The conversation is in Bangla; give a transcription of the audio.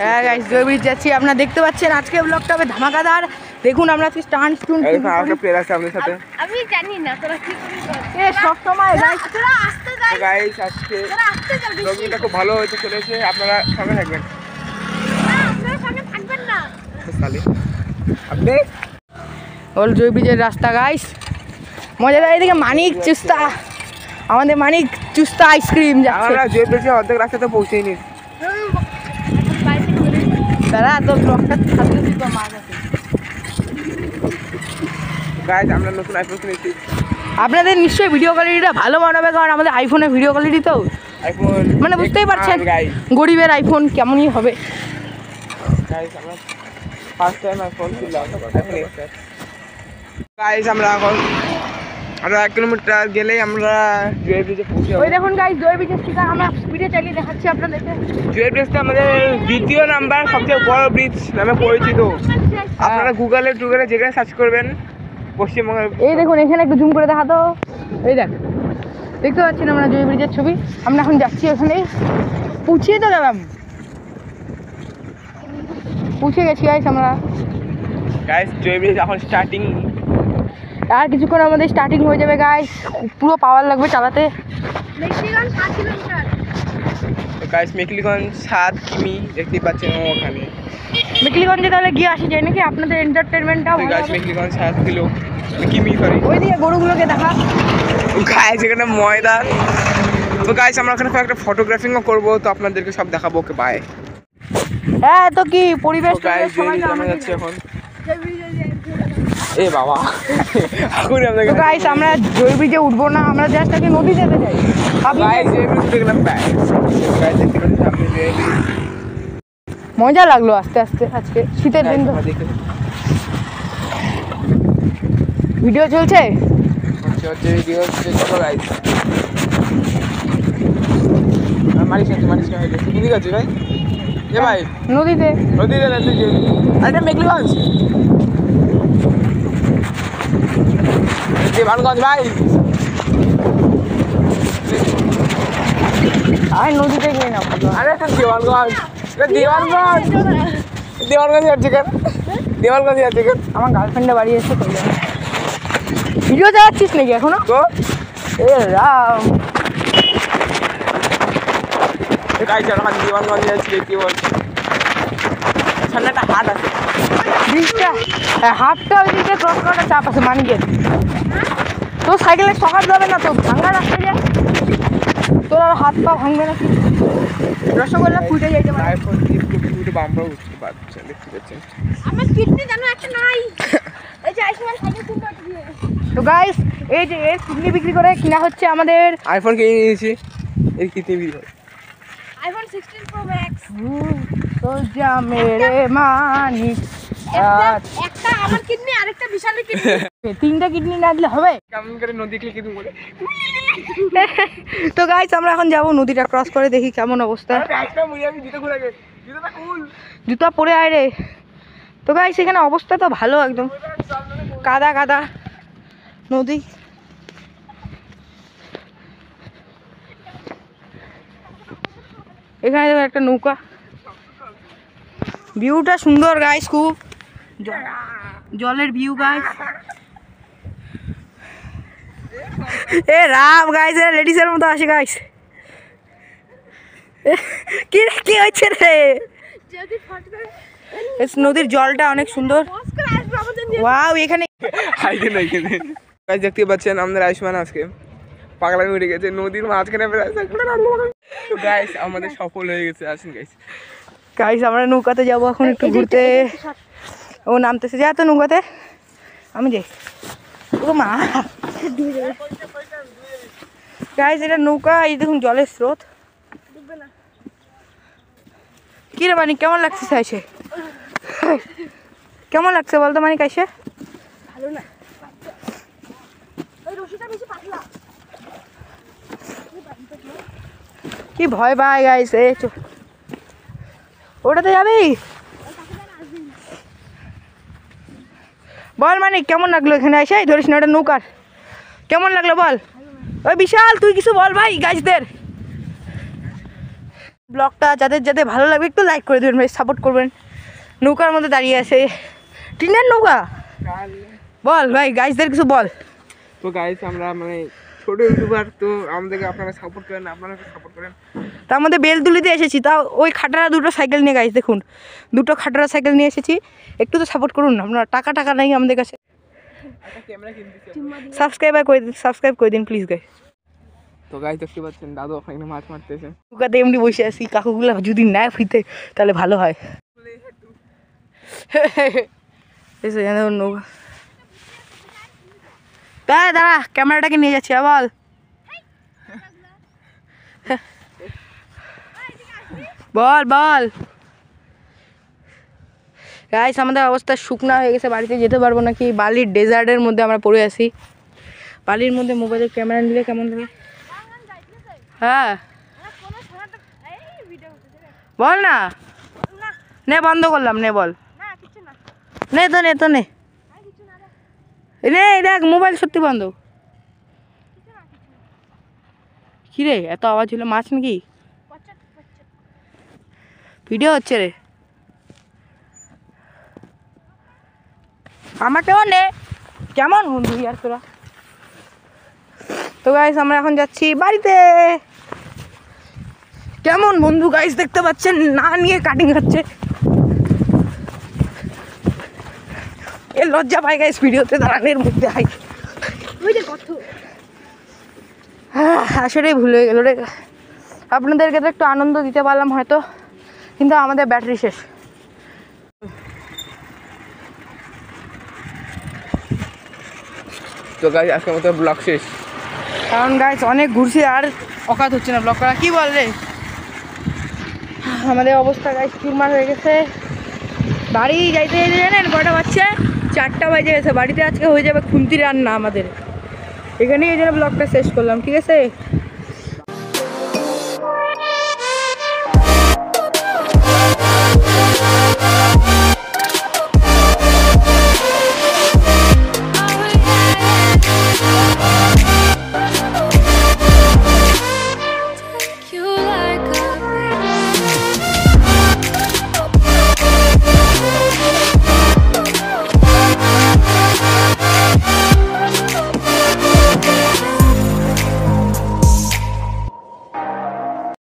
হ্যাঁ গাইস জয় ব্রিজ যাচ্ছি, আপনারা দেখতে পাচ্ছেন আজকে ব্লগটা হবে ধামাকাদার। দেখুন আমরা আজকে স্টান্ট আমাদের সাথে আমি জানি না তোরা কি করছিস সব সময় গাইস তোরা আসতে যাই গাইস আজকে তোরা আসতে যাবি ব্লগটা খুব ভালো হতে চলেছে, আপনারা সঙ্গে থাকবেন। আপনারা সঙ্গে থাকবেন না সালি আপনি ওল জয় ব্রিজের রাস্তা গাইস মজাদার। এদিকে মানিক চুস্তা, আমাদের মানিক চুস্তা আইসক্রিম যাচ্ছে। আমরা জয় ব্রিজে অর্ধেক রাস্তাতে পৌঁছেইনি। তারা তো ব্লগটা ছাড়তে দিত মা কাছে। গাইস আমরা নতুন আইফোন কিনেছি। আপনাদের নিশ্চয়ই ভিডিও কোয়ালিটিটা ভালো বানাবে, কারণ আমাদের আইফোনের ভিডিও কোয়ালিটি তো আইফোন মানে বুঝতেই পারছেন গরিবের আইফোন কেমনই হবে। গাইস আমরা ফার্স্ট টাইম আইফোন কিনলাম। গাইস আমরা এখন আরো 1 কিলোমিটার গেলেই আমরা জয় ব্রিজে পৌঁছে যাব। ওই দেখুন গাইস জয় ব্রিজের স্টিকার আমরা স্পিডে চালিয়ে দেখাচ্ছি আপনাদেরকে। জয় ব্রিজটা আমাদের দ্বিতীয় নাম্বার সবচেয়ে বড় ব্রিজ নামে পরিচিত। আপনারা গুগলে যেখানে সার্চ করবেন পশ্চিমবঙ্গের। এই দেখুন এখানে একটু জুম করে দেখাতো, এই দেখ দেখতে পাচ্ছেন আমরা জয় ব্রিজের ছবি। আমরা এখন যাচ্ছি ওখানে, পৌঁছিয়ে তো গেলাম, পৌঁছে গেছি গাইস আমরা। গাইস জয় ব্রিজ এখন স্টার্টিং, আর কিছুক্ষণ আমাদের স্টার্টিং হয়ে যাবে গাইস, পুরো পাওয়ার লাগবে চালাতে। মেক্সিকান 7 কিলোমিটার গাইস মেকলিগঞ্জ 7 কিমি দেখতে পাচ্ছেন ওখানে। মেকলিগঞ্জে তাহলে গিয়ে আসি যাই নাকি, আপনাদের এন্টারটেনমেন্টটাও ভালো গাইস হবে। মেকলিগঞ্জ 7 কিমি সরি। ওইদিকে গরুগুলোকে দেখা। গাইস এখানে ময়দান। তো গাইস আমরা ওখানে একটা ফটোগ্রাফিংও করব, তো আপনাদেরকে সব দেখাবো। Okay bye. হ্যাঁ তো কি পরিবেশ গাইস সবাই আমরা যাচ্ছি এখন। এ বাবা এখন আমরা তো গাইস আমরা জয় ব্রিজে উঠবো না, আমরা জাস্ট আগে নদী যেতে যাই। গাইস জয় ব্রিজ দেখলাম গাইস। গাইস দেখতে পাচ্ছেন আপনি জয় ব্রিজ। মজা লাগলো আস্তে আস্তে, আজকে শীতের দিন তো। ভিডিও চলছে হচ্ছে ভিডিও দেখো গাইস। মারিস না হয়ে গেছে। ঠিক আছে ভাই। এ ভাই নদীতে নদীতে নদী যে আরে মেকলিগঞ্জ দেওয়ানগঞ্জ ভাই। আর নদীতে গিয়ে না আরে তো দেওয়ানগঞ্জ যাচ্ছে কেন? দেওয়ানগঞ্জ যাচ্ছে কেন? আমার গার্লফ্রেন্ডে বাড়ি এসে তো ভিডিও চালাচ্ছিস নাকি এখনো? তো এ রাম গাইস আমরা দেওয়ানগঞ্জ যাচ্ছি দেখতে পাচ্ছি। সামনে একটা হাট আছে। ব্রিজটা হাফটা ওই দিকে ক্রস করাটা চাপ আছে মানিকের। তো সাইকেলে সকাল যাবে না তো, ভাঙা রাস্তা যায়, তোর আর হাত পা ভাঙবে না কি? রসগোল্লা ফুটে যাইতে পারে। আইফোন দিয়ে বাম্পার উঠতে পারছে দেখতে পাচ্ছেন। আমার কিডনি জানো একটা নাই এই যে আইসমান সাইকেল কিনতে দিয়ে। তো গাইস এই যে এর কিডনি বিক্রি করে কিনা হচ্ছে আমাদের আইফোন কিনে নিয়েছি। এর কিডনি বিক্রি হয় আইফোন 16 প্রো ম্যাক্স। তো যা মেরে মানিক একটা আমার কিডনি আরেকটা বিশালের কিডনি। 3টা কিডনি না দিলে হবে? কেমন করে নদী ক্লিক কিন্তু বলে। তো গাইস আমরা এখন যাব নদীটা ক্রস করে, দেখি কেমন অবস্থা। একটা মুই আমি জুতো খুলে গেছে। জুতোটা খুল। জুতা পরে আয় রে। তো গাইস এখানে অবস্থা তো ভালো, একদম কাদা কাদা নদী। এখানে দেখো একটা নৌকা, ভিউটা সুন্দর গাইস, খুব জলের ভিউ গাইস। এ রাম গাইস এরা লেডিসের মতো আসে গাইস। কি রে কি হচ্ছে রে? যদি ফটো নদীর জলটা অনেক সুন্দর। পজ করে আসবে আমাদের নিয়ে। ওয়াও এখানে গাইস দেখতে পাচ্ছেন আমাদের আয়ুষ্মান আজকে পাগলামি উঠে গেছে নদীর মাঝখানে। গাইস আমাদের সফল হয়ে গেছে। আসেন গাইস। গাইস আমরা নৌকাতে যাবো এখন একটু ঘুরতে। ও নামতেছে, যা তো নৌকাতে, আমি যাই। ও মা গাইস এটা নৌকা, এই দেখুন জলের স্রোত। কি রে মানিক কেমন লাগছে এসে? কেমন লাগছে বলতো মানিক এসে? ভালো না ওই রশিটা বেশি পাতলা। কি ভয় পাই গাইস। এই ওটাতে যাবি? বল মানিক কেমন লাগলো এখানে এসে? ধরিস না ওটা নৌকার, কেমন লাগলো বল? ওই বিশাল তুই কিছু বল ভাই গাইসদের। ব্লগটা যাদের যাদের ভালো লাগবে একটু লাইক করে দেবেন ভাই, সাপোর্ট করবেন। নৌকার মধ্যে দাঁড়িয়ে আছে, টিনের নৌকা। বল ভাই গাইসদের কিছু বল। তো গাইস আমরা মানে ছোট ইউটিউবার, তো আমাদেরকে আপনারা সাপোর্ট করেন, আপনারা সাপোর্ট করেন। তার মধ্যে বেলতুলিতে এসেছি, তাও ওই খাটারা দুটো সাইকেল নিয়ে গাইস দেখুন, দুটো খাটারা সাইকেল নিয়ে এসেছি, একটু তো সাপোর্ট করুন। আপনার টাকা নেই আমাদের কাছে, সাবস্ক্রাইব করে দিন প্লিজ গাইস। তো গাইস দেখতে পাচ্ছেন দাদু ওখানে মাছ মারতেছে। নৌকাতে এমনি বসে আছি, কাকুগুলো যদি না ফিরতে তাহলে ভালো হয়। নৌকা তাই দাঁড়া, ক্যামেরাটাকে নিয়ে যাচ্ছি বল। বল বল গাইস, আমাদের অবস্থা শুকনা হয়ে গেছে, বাড়িতে যেতে পারবো নাকি, বালির ডেজার্টের মধ্যে আমরা পড়ে আছি। বালির মধ্যে মোবাইলের ক্যামেরা নিলে কেমন হবে? হ্যাঁ বল না, নে বন্ধ করলাম, নে বল। নে তো নে দেখ মোবাইল সত্যি বন্ধ। কি রে এত আওয়াজ হলো, মাছ নাকি? ভিডিও হচ্ছে রে আমারটাও নে, কেমন বন্ধু ইয়ার তোরা। তো গাইস আমরা এখন যাচ্ছি বাড়িতে। কেমন বন্ধু গাইস দেখতে পাচ্ছেন, না নিয়ে কাটিং খাচ্ছে। এ লজ্জা পাই গাইস ভিডিওতে দাঁড়ানোর মধ্যে। আসলেই ভুল হয়ে গেল রে, আপনাদেরকে তো একটু আনন্দ দিতে পারলাম হয়তো, কিন্তু আমাদের ব্যাটারি শেষ। তো গাইস আজকের মতো ব্লগ শেষ, কারণ গাইস অনেক ঘুরছি আর অকাত হচ্ছে না ব্লগ করা। কি বল রে, আমাদের অবস্থা গাইস চুরমার হয়ে গেছে। বাড়ি যাইতে জানেন কটা বাজছে? 4টা বাজে গেছে। বাড়িতে আজকে হয়ে যাবে খুন্তি রান্না আমাদের। এখানেই এই জন্য ব্লগটা শেষ করলাম, ঠিক আছে।